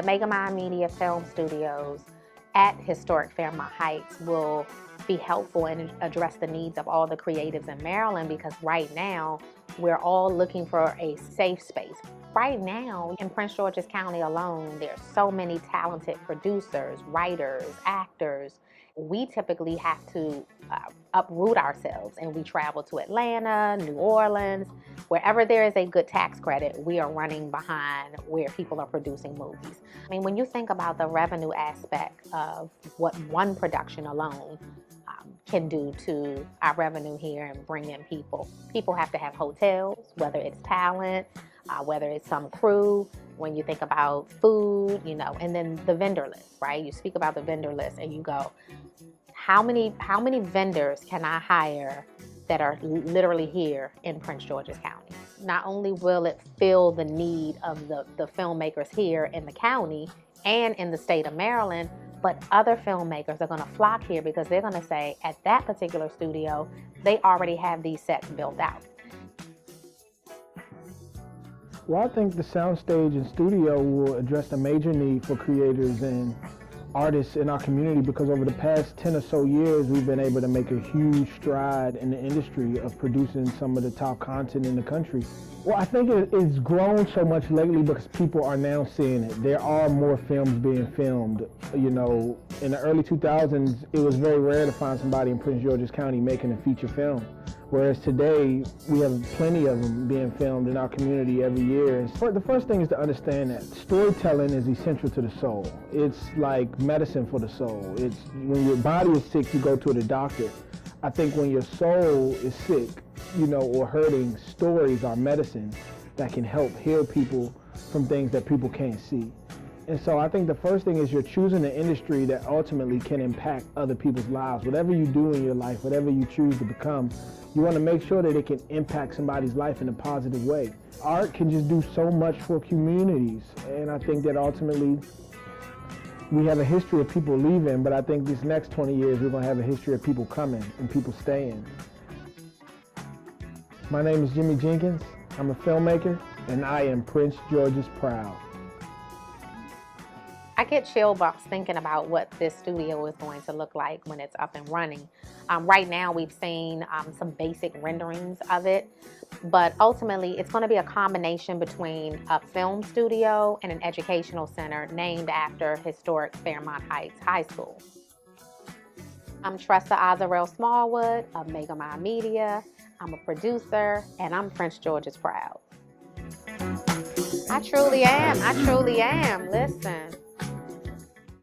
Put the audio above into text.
Megamind Media Film Studios at Historic Fairmont Heights will be helpful and address the needs of all the creatives in Maryland, because right now we're all looking for a safe space. Right now in Prince George's County alone, there's so many talented producers, writers, actors. We typically have to uproot ourselves, and we travel to Atlanta, New Orleans. Wherever there is a good tax credit, we are running behind where people are producing movies. I mean, when you think about the revenue aspect of what one production alone can do to our revenue here and bring in people. People have to have hotels, whether it's talent, whether it's some crew. When you think about food, and then the vendor list, right? You speak about the vendor list and you go, how many vendors can I hire that are literally here in Prince George's County? Not only will it fill the need of the filmmakers here in the county and in the state of Maryland, but other filmmakers are going to flock here because they're going to say, at that particular studio, they already have these sets built out. Well, I think the soundstage and studio will address a major need for creators and artists in our community, because over the past 10 or so years, we've been able to make a huge stride in the industry of producing some of the top content in the country. Well, I think it's grown so much lately because people are now seeing it. There are more films being filmed. In the early 2000s, it was very rare to find somebody in Prince George's County making a feature film. Whereas today, we have plenty of them being filmed in our community every year. The first thing is to understand that storytelling is essential to the soul. It's like medicine for the soul. It's when your body is sick, you go to the doctor. I think when your soul is sick, or hurting, stories are medicine that can help heal people from things that people can't see. And so I think the first thing is you're choosing an industry that ultimately can impact other people's lives. Whatever you do in your life, whatever you choose to become, you want to make sure that it can impact somebody's life in a positive way. Art can just do so much for communities, and I think that ultimately we have a history of people leaving, but I think this next 20 years we're going to have a history of people coming and people staying. My name is Jimmy Jenkins. I'm a filmmaker, and I am Prince George's proud. I get chill bumps thinking about what this studio is going to look like when it's up and running. Right now we've seen some basic renderings of it, but ultimately it's going to be a combination between a film studio and an educational center named after historic Fairmont Heights High School. I'm Tressa Azarel Smallwood of Megamind Media. I'm a producer, and I'm Prince George's proud. I truly am. Listen.